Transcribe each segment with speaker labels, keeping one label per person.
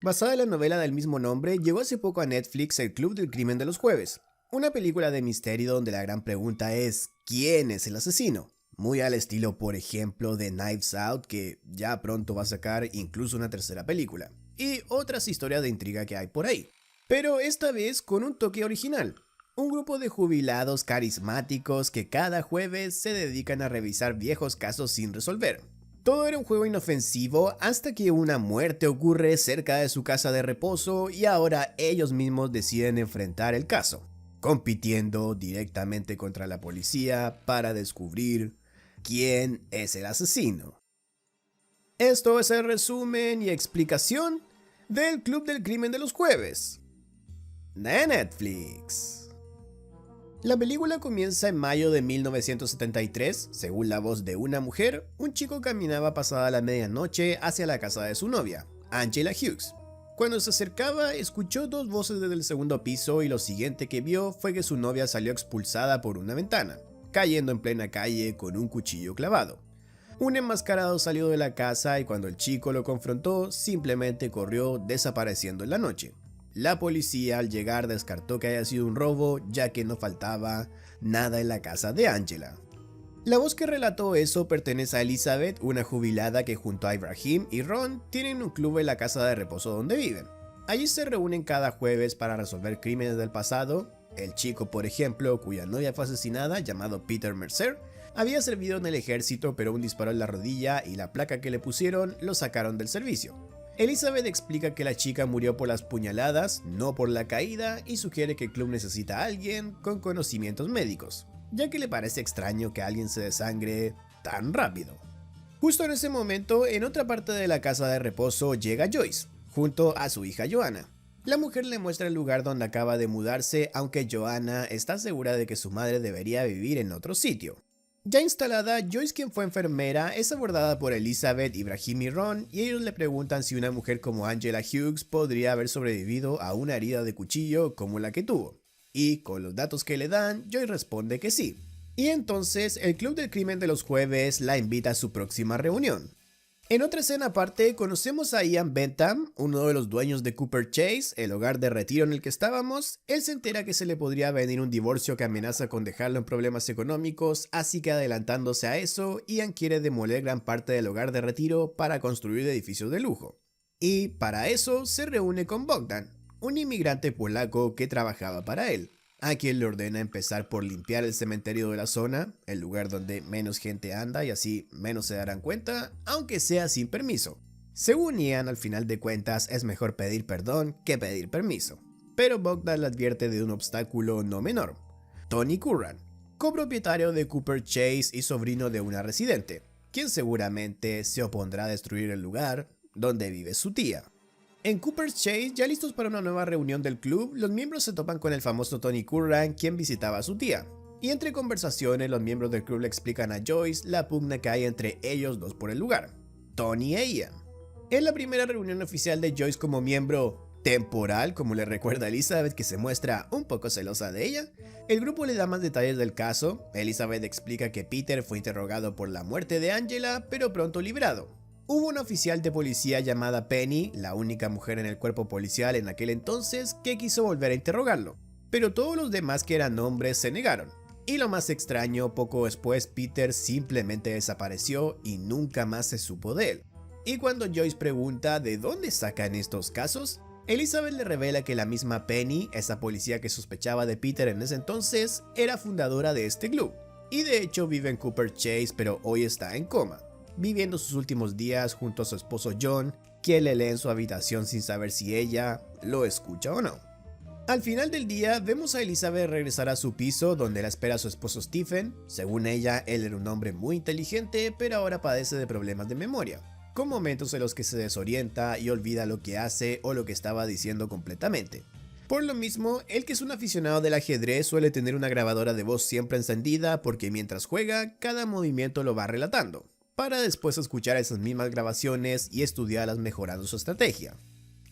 Speaker 1: Basada en la novela del mismo nombre, llegó hace poco a Netflix El Club del Crimen de los Jueves, una película de misterio donde la gran pregunta es ¿quién es el asesino? Muy al estilo, por ejemplo, de Knives Out, que ya pronto va a sacar incluso una tercera película, y otras historias de intriga que hay por ahí. Pero esta vez con un toque original. Un grupo de jubilados carismáticos que cada jueves se dedican a revisar viejos casos sin resolver. Todo era un juego inofensivo hasta que una muerte ocurre cerca de su casa de reposo y ahora ellos mismos deciden enfrentar el caso, compitiendo directamente contra la policía para descubrir quién es el asesino. Esto es el resumen y explicación del Club del Crimen de los Jueves de Netflix. La película comienza en mayo de 1973. Según la voz de una mujer, un chico caminaba pasada la medianoche hacia la casa de su novia, Angela Hughes. Cuando se acercaba, escuchó dos voces desde el segundo piso y lo siguiente que vio fue que su novia salió expulsada por una ventana, cayendo en plena calle con un cuchillo clavado. Un enmascarado salió de la casa y cuando el chico lo confrontó, simplemente corrió desapareciendo en la noche. La policía al llegar descartó que haya sido un robo, ya que no faltaba nada en la casa de Angela. La voz que relató eso pertenece a Elizabeth, una jubilada que junto a Ibrahim y Ron tienen un club en la casa de reposo donde viven. Allí se reúnen cada jueves para resolver crímenes del pasado. El chico, por ejemplo, cuya novia fue asesinada, llamado Peter Mercer, había servido en el ejército pero un disparo en la rodilla y la placa que le pusieron lo sacaron del servicio. Elizabeth explica que la chica murió por las puñaladas, no por la caída, y sugiere que el club necesita a alguien con conocimientos médicos, ya que le parece extraño que alguien se desangre tan rápido. Justo en ese momento, en otra parte de la casa de reposo llega Joyce, junto a su hija Joanna. La mujer le muestra el lugar donde acaba de mudarse, aunque Joanna está segura de que su madre debería vivir en otro sitio. Ya instalada, Joyce, quien fue enfermera, es abordada por Elizabeth, Ibrahim y Ron, y ellos le preguntan si una mujer como Angela Hughes podría haber sobrevivido a una herida de cuchillo como la que tuvo. Y con los datos que le dan, Joyce responde que sí. Y entonces, el Club del Crimen de los Jueves la invita a su próxima reunión. En otra escena aparte, conocemos a Ian Bentham, uno de los dueños de Cooper Chase, el hogar de retiro en el que estábamos. Él se entera que se le podría venir un divorcio que amenaza con dejarlo en problemas económicos, así que adelantándose a eso, Ian quiere demoler gran parte del hogar de retiro para construir edificios de lujo. Y para eso se reúne con Bogdan, un inmigrante polaco que trabajaba para él, a quien le ordena empezar por limpiar el cementerio de la zona, el lugar donde menos gente anda y así menos se darán cuenta, aunque sea sin permiso. Según Ian, al final de cuentas es mejor pedir perdón que pedir permiso. Pero Bogdan le advierte de un obstáculo no menor: Tony Curran, copropietario de Cooper Chase y sobrino de una residente, quien seguramente se opondrá a destruir el lugar donde vive su tía. En Cooper's Chase, ya listos para una nueva reunión del club, los miembros se topan con el famoso Tony Curran, quien visitaba a su tía. Y entre conversaciones, los miembros del club le explican a Joyce la pugna que hay entre ellos dos por el lugar, Tony e Ian. En la primera reunión oficial de Joyce como miembro temporal, como le recuerda a Elizabeth, que se muestra un poco celosa de ella, el grupo le da más detalles del caso. Elizabeth explica que Peter fue interrogado por la muerte de Angela, pero pronto librado. Hubo una oficial de policía llamada Penny, la única mujer en el cuerpo policial en aquel entonces, que quiso volver a interrogarlo, pero todos los demás que eran hombres se negaron. Y lo más extraño, poco después Peter simplemente desapareció y nunca más se supo de él. Y cuando Joyce pregunta de dónde sacan estos casos, Elizabeth le revela que la misma Penny, esa policía que sospechaba de Peter en ese entonces, era fundadora de este club. Y de hecho vive en Cooper Chase, pero hoy está en coma, viviendo sus últimos días junto a su esposo John, quien le lee en su habitación sin saber si ella lo escucha o no. Al final del día, vemos a Elizabeth regresar a su piso donde la espera su esposo Stephen. Según ella, él era un hombre muy inteligente, pero ahora padece de problemas de memoria, con momentos en los que se desorienta y olvida lo que hace o lo que estaba diciendo completamente. Por lo mismo, él, que es un aficionado del ajedrez, suele tener una grabadora de voz siempre encendida porque mientras juega, cada movimiento lo va relatando, para después escuchar esas mismas grabaciones y estudiarlas mejorando su estrategia.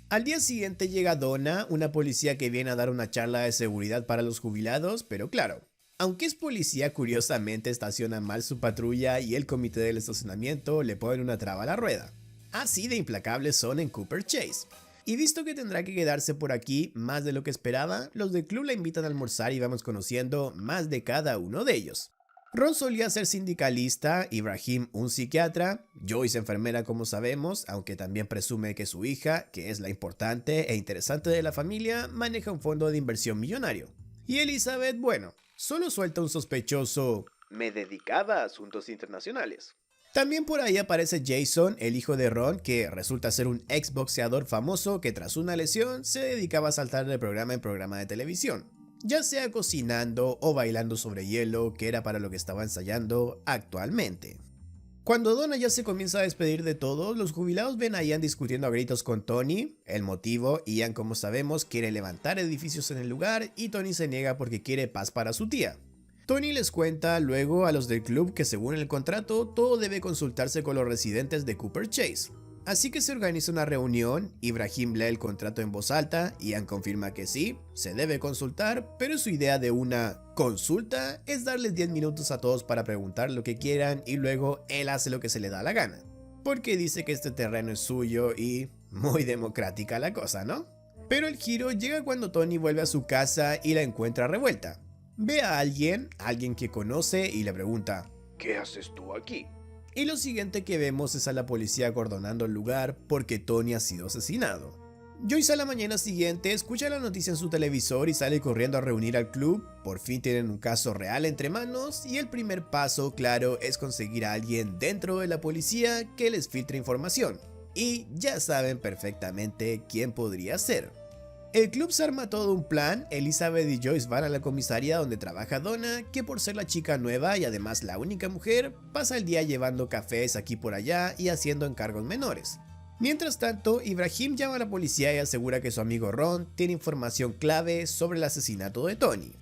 Speaker 1: Al día siguiente llega Donna, una policía que viene a dar una charla de seguridad para los jubilados, pero claro, aunque es policía, curiosamente estaciona mal su patrulla y el comité del estacionamiento le ponen una traba a la rueda. Así de implacables son en Cooper Chase. Y visto que tendrá que quedarse por aquí más de lo que esperaba, los del club la invitan a almorzar y vamos conociendo más de cada uno de ellos. Ron solía ser sindicalista, Ibrahim un psiquiatra, Joyce enfermera como sabemos, aunque también presume que su hija, que es la importante e interesante de la familia, maneja un fondo de inversión millonario. Y Elizabeth, bueno, solo suelta un sospechoso "me dedicaba a asuntos internacionales". También por ahí aparece Jason, el hijo de Ron, que resulta ser un exboxeador famoso que tras una lesión se dedicaba a saltar de programa en programa de televisión, ya sea cocinando o bailando sobre hielo, que era para lo que estaba ensayando actualmente. Cuando Donna ya se comienza a despedir de todos, los jubilados ven a Ian discutiendo a gritos con Tony. El motivo: Ian, como sabemos, quiere levantar edificios en el lugar y Tony se niega porque quiere paz para su tía. Tony les cuenta luego a los del club que según el contrato todo debe consultarse con los residentes de Cooper Chase. Así que se organiza una reunión, Ibrahim lee el contrato en voz alta, Ian confirma que sí, se debe consultar, pero su idea de una consulta es darles 10 minutos a todos para preguntar lo que quieran y luego él hace lo que se le da la gana. Porque dice que este terreno es suyo y muy democrática la cosa, ¿no? Pero el giro llega cuando Tony vuelve a su casa y la encuentra revuelta. Ve a alguien que conoce y le pregunta ¿qué haces tú aquí? Y lo siguiente que vemos es a la policía acordonando el lugar porque Tony ha sido asesinado. Joyce a la mañana siguiente escucha la noticia en su televisor y sale corriendo a reunir al club. Por fin tienen un caso real entre manos y el primer paso, claro, es conseguir a alguien dentro de la policía que les filtre información. Y ya saben perfectamente quién podría ser. El club se arma todo un plan. Elizabeth y Joyce van a la comisaría donde trabaja Donna, que por ser la chica nueva y además la única mujer, pasa el día llevando cafés aquí por allá y haciendo encargos menores. Mientras tanto, Ibrahim llama a la policía y asegura que su amigo Ron tiene información clave sobre el asesinato de Tony.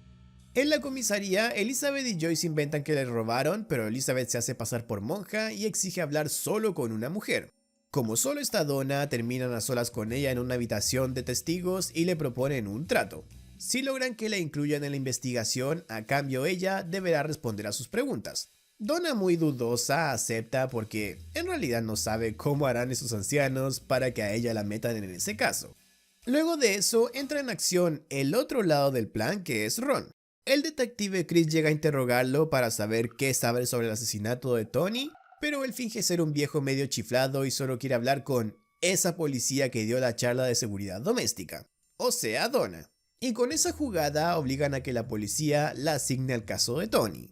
Speaker 1: En la comisaría, Elizabeth y Joyce inventan que le robaron, pero Elizabeth se hace pasar por monja y exige hablar solo con una mujer. Como solo está Donna, terminan a solas con ella en una habitación de testigos y le proponen un trato. Si logran que la incluyan en la investigación, a cambio ella deberá responder a sus preguntas. Donna, muy dudosa, acepta porque en realidad no sabe cómo harán esos ancianos para que a ella la metan en ese caso. Luego de eso entra en acción el otro lado del plan, que es Ron. El detective Chris llega a interrogarlo para saber qué sabe sobre el asesinato de Tony, pero él finge ser un viejo medio chiflado y solo quiere hablar con esa policía que dio la charla de seguridad doméstica, o sea, Donna. Y con esa jugada obligan a que la policía la asigne al caso de Tony.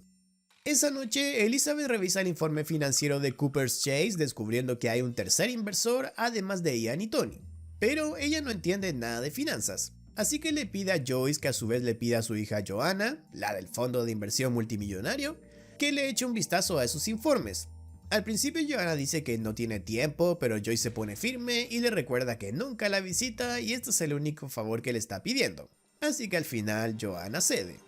Speaker 1: Esa noche, Elizabeth revisa el informe financiero de Cooper's Chase, descubriendo que hay un tercer inversor además de Ian y Tony. Pero ella no entiende nada de finanzas, así que le pide a Joyce, que a su vez le pide a su hija Joanna, la del fondo de inversión multimillonario, que le eche un vistazo a esos informes. Al principio Joanna dice que no tiene tiempo, pero Joyce se pone firme y le recuerda que nunca la visita y este es el único favor que le está pidiendo. Así que al final Joanna cede.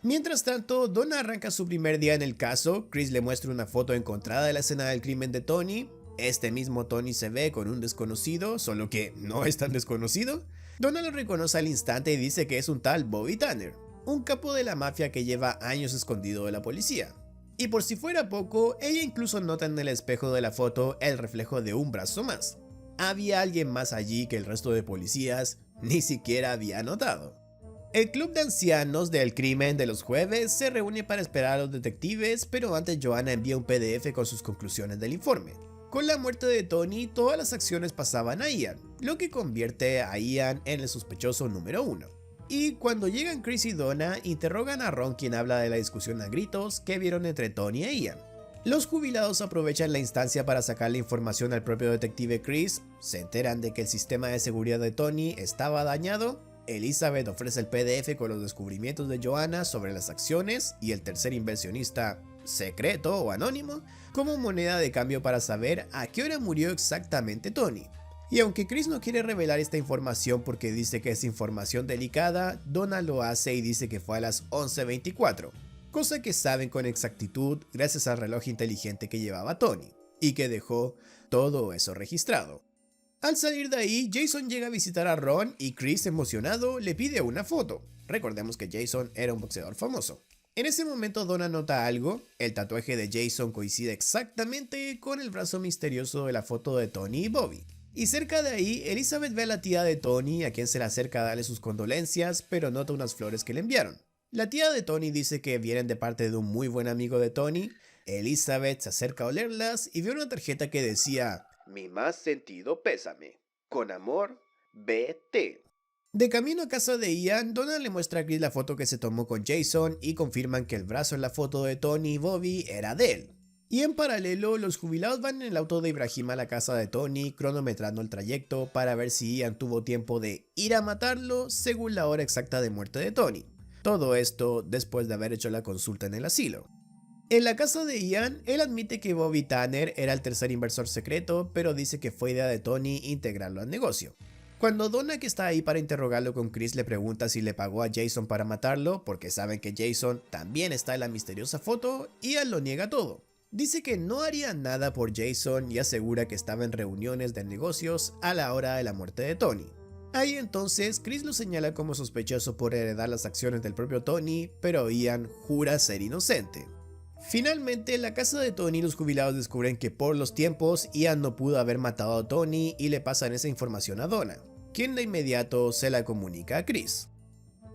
Speaker 1: Mientras tanto, Donna arranca su primer día en el caso. Chris le muestra una foto encontrada de la escena del crimen de Tony. Este mismo Tony se ve con un desconocido, solo que no es tan desconocido. Donna lo reconoce al instante y dice que es un tal Bobby Tanner, un capo de la mafia que lleva años escondido de la policía. Y por si fuera poco, ella incluso nota en el espejo de la foto el reflejo de un brazo más. Había alguien más allí que el resto de policías ni siquiera había notado. El club de ancianos del crimen de los jueves se reúne para esperar a los detectives, pero antes Joanna envía un PDF con sus conclusiones del informe. Con la muerte de Tony, todas las acciones pasaban a Ian, lo que convierte a Ian en el sospechoso número 1. Y cuando llegan Chris y Donna, interrogan a Ron, quien habla de la discusión a gritos que vieron entre Tony e Ian. Los jubilados aprovechan la instancia para sacar la información al propio detective Chris, se enteran de que el sistema de seguridad de Tony estaba dañado. Elizabeth ofrece el PDF con los descubrimientos de Joanna sobre las acciones y el tercer inversionista secreto o anónimo como moneda de cambio para saber a qué hora murió exactamente Tony. Y aunque Chris no quiere revelar esta información porque dice que es información delicada, Donna lo hace y dice que fue a las 11:24, cosa que saben con exactitud gracias al reloj inteligente que llevaba Tony, y que dejó todo eso registrado. Al salir de ahí, Jason llega a visitar a Ron y Chris, emocionado, le pide una foto. Recordemos que Jason era un boxeador famoso. En ese momento Donna nota algo: el tatuaje de Jason coincide exactamente con el brazo misterioso de la foto de Tony y Bobby. Y cerca de ahí, Elizabeth ve a la tía de Tony, a quien se le acerca a darle sus condolencias, pero nota unas flores que le enviaron. La tía de Tony dice que vienen de parte de un muy buen amigo de Tony. Elizabeth se acerca a olerlas y ve una tarjeta que decía: "Mi más sentido pésame. Con amor, B.T." De camino a casa de Ian, Donna le muestra a Chris la foto que se tomó con Jason y confirman que el brazo en la foto de Tony y Bobby era de él. Y en paralelo, los jubilados van en el auto de Ibrahim a la casa de Tony, cronometrando el trayecto para ver si Ian tuvo tiempo de ir a matarlo según la hora exacta de muerte de Tony. Todo esto después de haber hecho la consulta en el asilo. En la casa de Ian, él admite que Bobby Tanner era el tercer inversor secreto, pero dice que fue idea de Tony integrarlo al negocio. Cuando Donna, que está ahí para interrogarlo con Chris, le pregunta si le pagó a Jason para matarlo, porque saben que Jason también está en la misteriosa foto, Ian lo niega todo. Dice que no haría nada por Jason y asegura que estaba en reuniones de negocios a la hora de la muerte de Tony. Ahí entonces, Chris lo señala como sospechoso por heredar las acciones del propio Tony, pero Ian jura ser inocente. Finalmente, en la casa de Tony, los jubilados descubren que por los tiempos Ian no pudo haber matado a Tony y le pasan esa información a Donna, quien de inmediato se la comunica a Chris.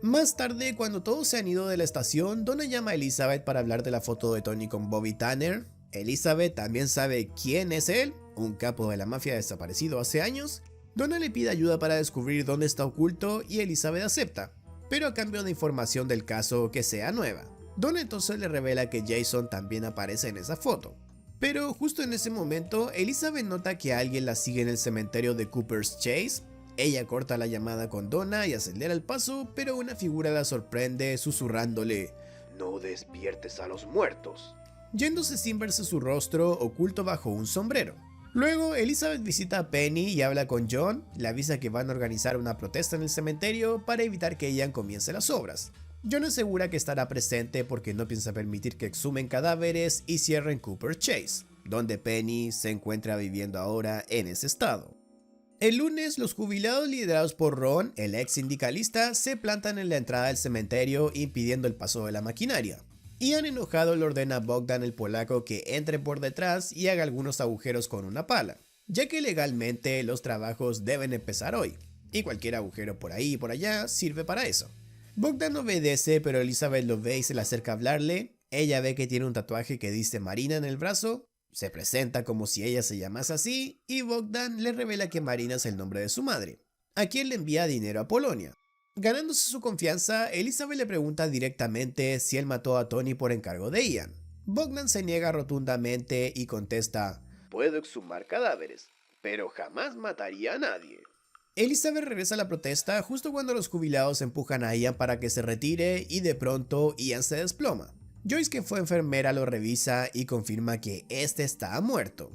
Speaker 1: Más tarde, cuando todos se han ido de la estación, Donna llama a Elizabeth para hablar de la foto de Tony con Bobby Tanner. Elizabeth también sabe quién es él, un capo de la mafia desaparecido hace años. Donna le pide ayuda para descubrir dónde está oculto y Elizabeth acepta, pero a cambio de información del caso que sea nueva. Donna entonces le revela que Jason también aparece en esa foto. Pero justo en ese momento, Elizabeth nota que alguien la sigue en el cementerio de Cooper's Chase. Ella corta la llamada con Donna y acelera el paso, pero una figura la sorprende susurrándole: "No despiertes a los muertos", yéndose sin verse su rostro oculto bajo un sombrero. Luego, Elizabeth visita a Penny y habla con John, le avisa que van a organizar una protesta en el cementerio para evitar que Ian comience las obras. John asegura que estará presente porque no piensa permitir que exhumen cadáveres y cierren Cooper Chase, donde Penny se encuentra viviendo ahora en ese estado. El lunes, los jubilados liderados por Ron, el ex sindicalista, se plantan en la entrada del cementerio impidiendo el paso de la maquinaria. Ian, enojado, le ordena a Bogdan, el polaco, que entre por detrás y haga algunos agujeros con una pala, ya que legalmente los trabajos deben empezar hoy, y cualquier agujero por ahí y por allá sirve para eso. Bogdan obedece, pero Elizabeth lo ve y se le acerca a hablarle. Ella ve que tiene un tatuaje que dice Marina en el brazo, se presenta como si ella se llamase así, y Bogdan le revela que Marina es el nombre de su madre, a quien le envía dinero a Polonia. Ganándose su confianza, Elizabeth le pregunta directamente si él mató a Tony por encargo de Ian. Bogdan se niega rotundamente y contesta: "Puedo exhumar cadáveres, pero jamás mataría a nadie". Elizabeth regresa a la protesta justo cuando los jubilados empujan a Ian para que se retire y de pronto Ian se desploma. Joyce, que fue enfermera, lo revisa y confirma que este está muerto.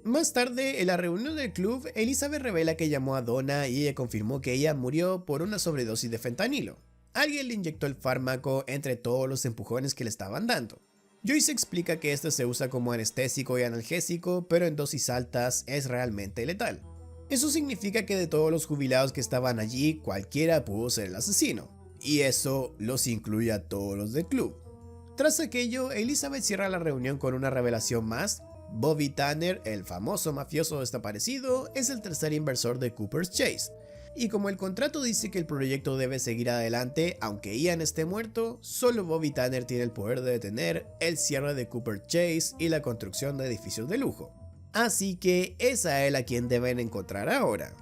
Speaker 1: Más tarde, en la reunión del club, Elizabeth revela que llamó a Donna y ella confirmó que ella murió por una sobredosis de fentanilo. Alguien le inyectó el fármaco entre todos los empujones que le estaban dando. Joyce explica que este se usa como anestésico y analgésico, pero en dosis altas es realmente letal. Eso significa que de todos los jubilados que estaban allí, cualquiera pudo ser el asesino, y eso los incluye a todos los del club. Tras aquello, Elizabeth cierra la reunión con una revelación más. Bobby Tanner, el famoso mafioso desaparecido, es el tercer inversor de Cooper's Chase, y como el contrato dice que el proyecto debe seguir adelante aunque Ian esté muerto, solo Bobby Tanner tiene el poder de detener el cierre de Cooper Chase y la construcción de edificios de lujo. Así que es a él a quien deben encontrar ahora.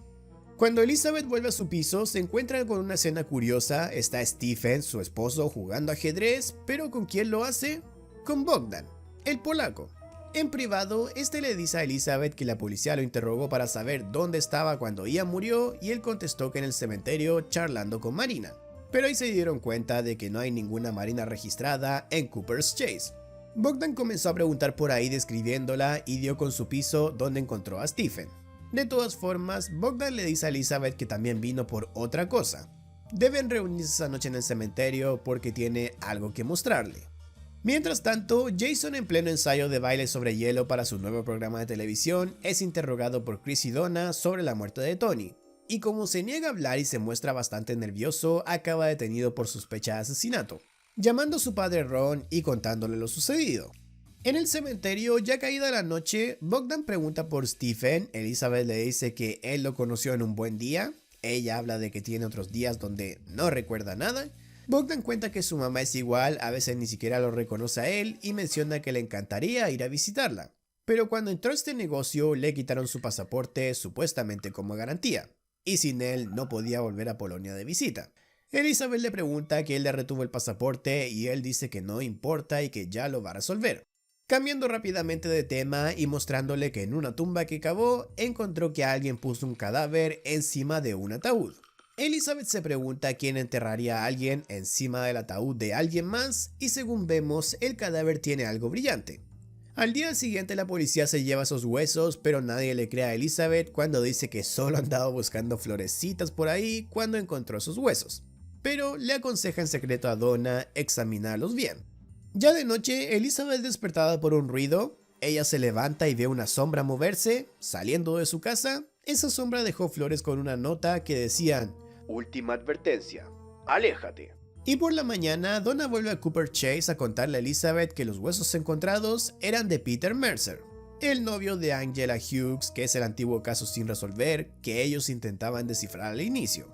Speaker 1: Cuando Elizabeth vuelve a su piso, se encuentra con una escena curiosa. Está Stephen, su esposo, jugando ajedrez, pero ¿con quién lo hace? Con Bogdan, el polaco. En privado, este le dice a Elizabeth que la policía lo interrogó para saber dónde estaba cuando Ian murió y él contestó que en el cementerio charlando con Marina. Pero ahí se dieron cuenta de que no hay ninguna Marina registrada en Cooper's Chase. Bogdan comenzó a preguntar por ahí describiéndola y dio con su piso donde encontró a Stephen. De todas formas, Bogdan le dice a Elizabeth que también vino por otra cosa. Deben reunirse esa noche en el cementerio porque tiene algo que mostrarle. Mientras tanto, Jason, en pleno ensayo de baile sobre hielo para su nuevo programa de televisión, es interrogado por Chris y Donna sobre la muerte de Tony. Y como se niega a hablar y se muestra bastante nervioso, acaba detenido por sospecha de asesinato, llamando a su padre Ron y contándole lo sucedido. En el cementerio, ya caída la noche, Bogdan pregunta por Stephen. Elizabeth le dice que él lo conoció en un buen día. Ella habla de que tiene otros días donde no recuerda nada. Bogdan cuenta que su mamá es igual, a veces ni siquiera lo reconoce a él y menciona que le encantaría ir a visitarla. Pero cuando entró a este negocio le quitaron su pasaporte supuestamente como garantía, y sin él no podía volver a Polonia de visita. Elizabeth le pregunta que él le retuvo el pasaporte y él dice que no importa y que ya lo va a resolver. Cambiando rápidamente de tema y mostrándole que en una tumba que cavó encontró que alguien puso un cadáver encima de un ataúd. Elizabeth se pregunta quién enterraría a alguien encima del ataúd de alguien más y según vemos el cadáver tiene algo brillante. Al día siguiente la policía se lleva esos huesos, pero nadie le cree a Elizabeth cuando dice que solo andaba buscando florecitas por ahí cuando encontró esos huesos. Pero le aconseja en secreto a Donna examinarlos bien. Ya de noche, Elizabeth despertada por un ruido, ella se levanta y ve una sombra moverse, saliendo de su casa. Esa sombra dejó flores con una nota que decían: última advertencia, aléjate. Y por la mañana, Donna vuelve a Cooper Chase a contarle a Elizabeth que los huesos encontrados eran de Peter Mercer, el novio de Angela Hughes, que es el antiguo caso sin resolver que ellos intentaban descifrar al inicio.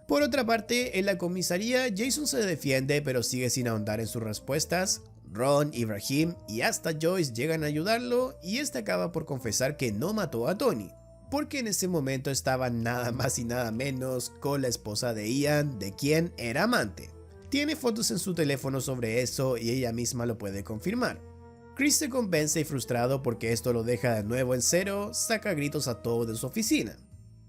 Speaker 1: Por otra parte, en la comisaría, Jason se defiende pero sigue sin ahondar en sus respuestas. Ron, Ibrahim y hasta Joyce llegan a ayudarlo y este acaba por confesar que no mató a Tony, porque en ese momento estaba nada más y nada menos con la esposa de Ian, de quien era amante. Tiene fotos en su teléfono sobre eso y ella misma lo puede confirmar. Chris se convence y frustrado porque esto lo deja de nuevo en cero, saca gritos a todos de su oficina.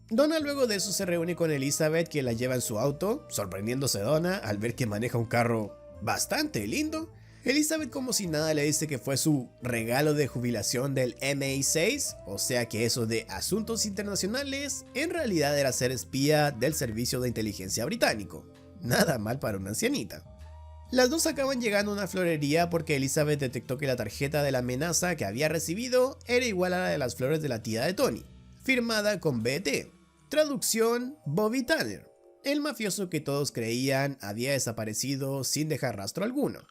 Speaker 1: Donna luego de eso se reúne con Elizabeth, quien la lleva en su auto, sorprendiéndose Donna al ver que maneja un carro bastante lindo. Elizabeth como si nada le dice que fue su regalo de jubilación del MI6, o sea que eso de asuntos internacionales en realidad era ser espía del servicio de inteligencia británico. Nada mal para una ancianita. Las dos acaban llegando a una florería porque Elizabeth detectó que la tarjeta de la amenaza que había recibido era igual a la de las flores de la tía de Tony, firmada con BT. Traducción: Bobby Tanner. El mafioso que todos creían había desaparecido sin dejar rastro alguno.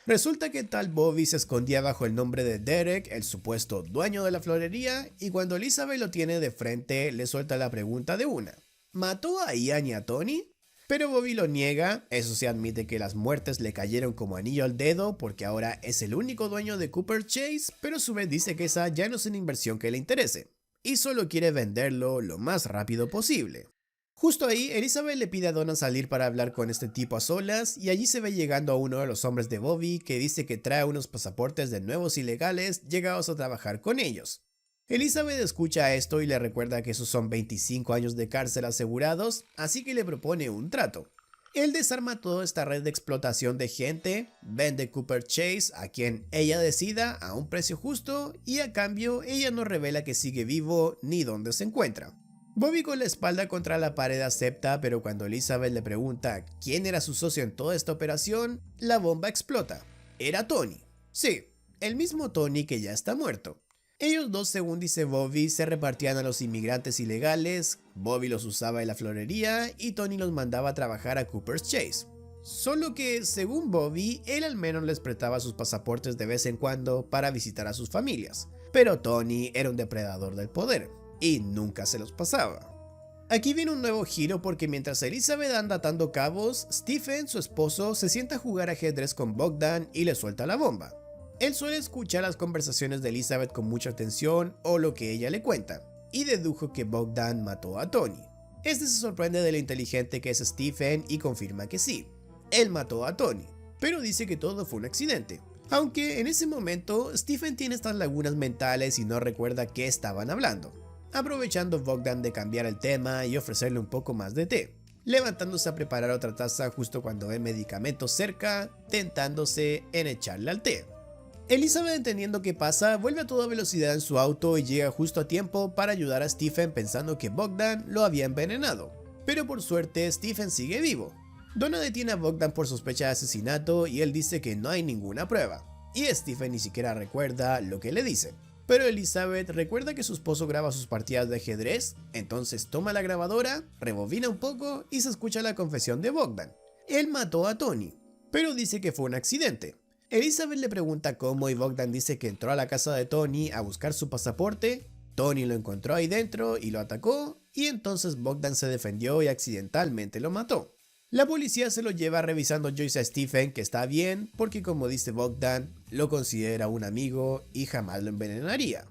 Speaker 1: Resulta que tal Bobby se escondía bajo el nombre de Derek, el supuesto dueño de la florería, y cuando Elizabeth lo tiene de frente le suelta la pregunta de una: ¿mató a Ian y a Tony? Pero Bobby lo niega. Eso sí, admite que las muertes le cayeron como anillo al dedo porque ahora es el único dueño de Cooper Chase, pero a su vez dice que esa ya no es una inversión que le interese y solo quiere venderlo lo más rápido posible. Justo ahí, Elizabeth le pide a Donna salir para hablar con este tipo a solas y allí se ve llegando a uno de los hombres de Bobby que dice que trae unos pasaportes de nuevos ilegales llegados a trabajar con ellos. Elizabeth escucha esto y le recuerda que esos son 25 años de cárcel asegurados, así que le propone un trato. Él desarma toda esta red de explotación de gente, vende Cooper Chase a quien ella decida a un precio justo y a cambio ella no revela que sigue vivo ni dónde se encuentra. Bobby con la espalda contra la pared acepta, pero cuando Elizabeth le pregunta quién era su socio en toda esta operación, la bomba explota. Era Tony. Sí, el mismo Tony que ya está muerto. Ellos dos, según dice Bobby, se repartían a los inmigrantes ilegales, Bobby los usaba en la florería y Tony los mandaba a trabajar a Cooper's Chase. Solo que, según Bobby, él al menos les prestaba sus pasaportes de vez en cuando para visitar a sus familias, pero Tony era un depredador del poder y nunca se los pasaba. Aquí viene un nuevo giro porque mientras Elizabeth anda atando cabos, Stephen, su esposo, se sienta a jugar ajedrez con Bogdan y le suelta la bomba. Él suele escuchar las conversaciones de Elizabeth con mucha atención o lo que ella le cuenta, y dedujo que Bogdan mató a Tony. Este se sorprende de lo inteligente que es Stephen y confirma que sí, él mató a Tony, pero dice que todo fue un accidente. Aunque en ese momento Stephen tiene estas lagunas mentales y no recuerda qué estaban hablando, aprovechando Bogdan de cambiar el tema y ofrecerle un poco más de té, levantándose a preparar otra taza justo cuando ve medicamentos cerca, tentándose en echarle al té. Elizabeth, entendiendo qué pasa, vuelve a toda velocidad en su auto y llega justo a tiempo para ayudar a Stephen pensando que Bogdan lo había envenenado. Pero por suerte Stephen sigue vivo. Donna detiene a Bogdan por sospecha de asesinato y él dice que no hay ninguna prueba. Y Stephen ni siquiera recuerda lo que le dice. Pero Elizabeth recuerda que su esposo graba sus partidas de ajedrez, entonces toma la grabadora, rebobina un poco y se escucha la confesión de Bogdan. Él mató a Tony, pero dice que fue un accidente. Elizabeth le pregunta cómo y Bogdan dice que entró a la casa de Tony a buscar su pasaporte. Tony lo encontró ahí dentro y lo atacó, y entonces Bogdan se defendió y accidentalmente lo mató. La policía se lo lleva revisando Joyce a Stephen, que está bien porque, como dice Bogdan, lo considera un amigo y jamás lo envenenaría.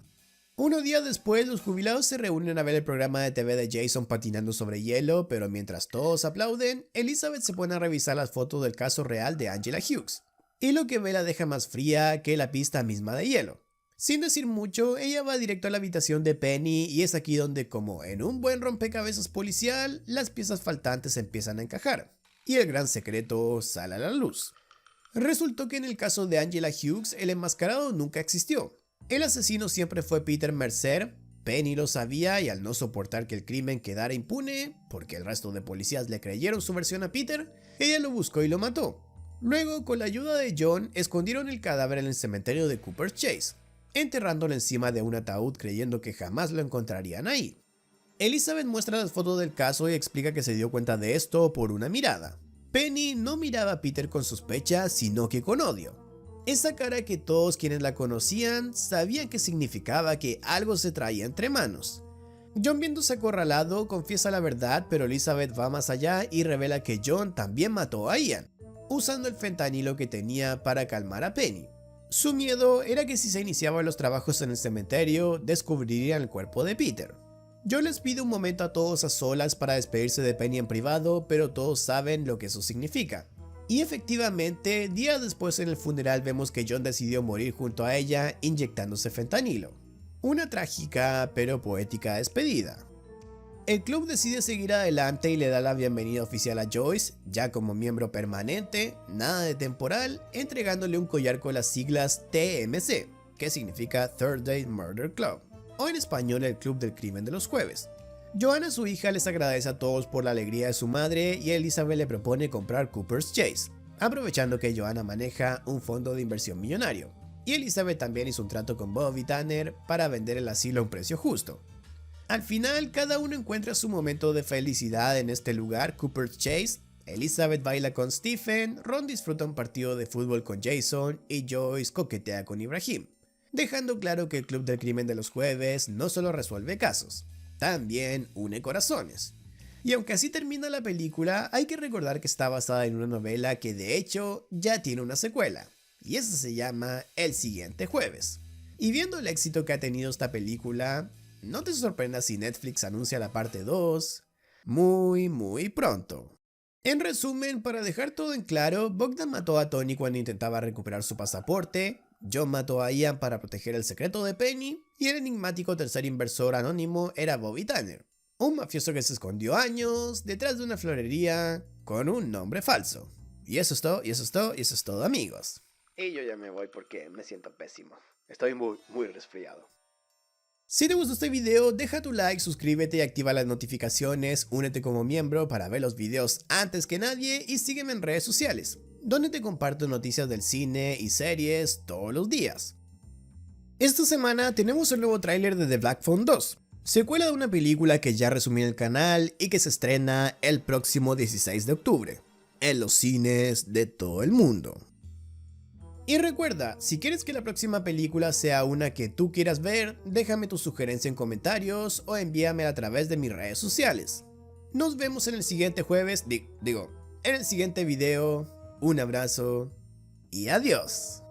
Speaker 1: Unos días después, los jubilados se reúnen a ver el programa de TV de Jason patinando sobre hielo, pero mientras todos aplauden, Elizabeth se pone a revisar las fotos del caso real de Angela Hughes, y lo que ve la deja más fría que la pista misma de hielo. Sin decir mucho, ella va directo a la habitación de Penny y es aquí donde, como en un buen rompecabezas policial, las piezas faltantes empiezan a encajar, y el gran secreto sale a la luz. Resultó que en el caso de Angela Hughes, el enmascarado nunca existió. El asesino siempre fue Peter Mercer. Penny lo sabía y al no soportar que el crimen quedara impune, porque el resto de policías le creyeron su versión a Peter, ella lo buscó y lo mató. Luego, con la ayuda de John, escondieron el cadáver en el cementerio de Cooper's Chase, enterrándolo encima de un ataúd creyendo que jamás lo encontrarían ahí. Elizabeth muestra las fotos del caso y explica que se dio cuenta de esto por una mirada. Penny no miraba a Peter con sospecha, sino que con odio. Esa cara que todos quienes la conocían sabían que significaba que algo se traía entre manos. John, viéndose acorralado, confiesa la verdad, pero Elizabeth va más allá y revela que John también mató a Ian, usando el fentanilo que tenía para calmar a Penny. Su miedo era que si se iniciaban los trabajos en el cementerio, descubrirían el cuerpo de Peter. John les pide un momento a todos a solas para despedirse de Penny en privado, pero todos saben lo que eso significa. Y efectivamente, días después en el funeral vemos que John decidió morir junto a ella inyectándose fentanilo. Una trágica pero poética despedida. El club decide seguir adelante y le da la bienvenida oficial a Joyce, ya como miembro permanente, nada de temporal, entregándole un collar con las siglas TMC, que significa Thursday Murder Club, o en español el Club del Crimen de los Jueves. Joanna, su hija, les agradece a todos por la alegría de su madre y Elizabeth le propone comprar Cooper's Chase, aprovechando que Joanna maneja un fondo de inversión millonario, y Elizabeth también hizo un trato con Bob y Tanner para vender el asilo a un precio justo. Al final, cada uno encuentra su momento de felicidad en este lugar, Cooper's Chase. Elizabeth baila con Stephen, Ron disfruta un partido de fútbol con Jason y Joyce coquetea con Ibrahim, dejando claro que el Club del Crimen de los Jueves no solo resuelve casos, también une corazones. Y aunque así termina la película, hay que recordar que está basada en una novela que de hecho ya tiene una secuela, y esa se llama El Siguiente Jueves. Y viendo el éxito que ha tenido esta película, no te sorprendas si Netflix anuncia la parte 2 muy pronto. En resumen, para dejar todo en claro, Bogdan mató a Tony cuando intentaba recuperar su pasaporte, John mató a Ian para proteger el secreto de Penny, y el enigmático tercer inversor anónimo era Bobby Tanner, un mafioso que se escondió años detrás de una florería con un nombre falso. Y eso es todo amigos. Y yo ya me voy porque me siento pésimo. Estoy muy resfriado. Si te gustó este video, deja tu like, suscríbete y activa las notificaciones, únete como miembro para ver los videos antes que nadie y sígueme en redes sociales, donde te comparto noticias del cine y series todos los días. Esta semana tenemos el nuevo tráiler de The Black Phone 2, secuela de una película que ya resumí en el canal y que se estrena el próximo 16 de octubre, en los cines de todo el mundo. Y recuerda, si quieres que la próxima película sea una que tú quieras ver, déjame tu sugerencia en comentarios o envíamela a través de mis redes sociales. Nos vemos en el siguiente jueves, en el siguiente video. Un abrazo y adiós.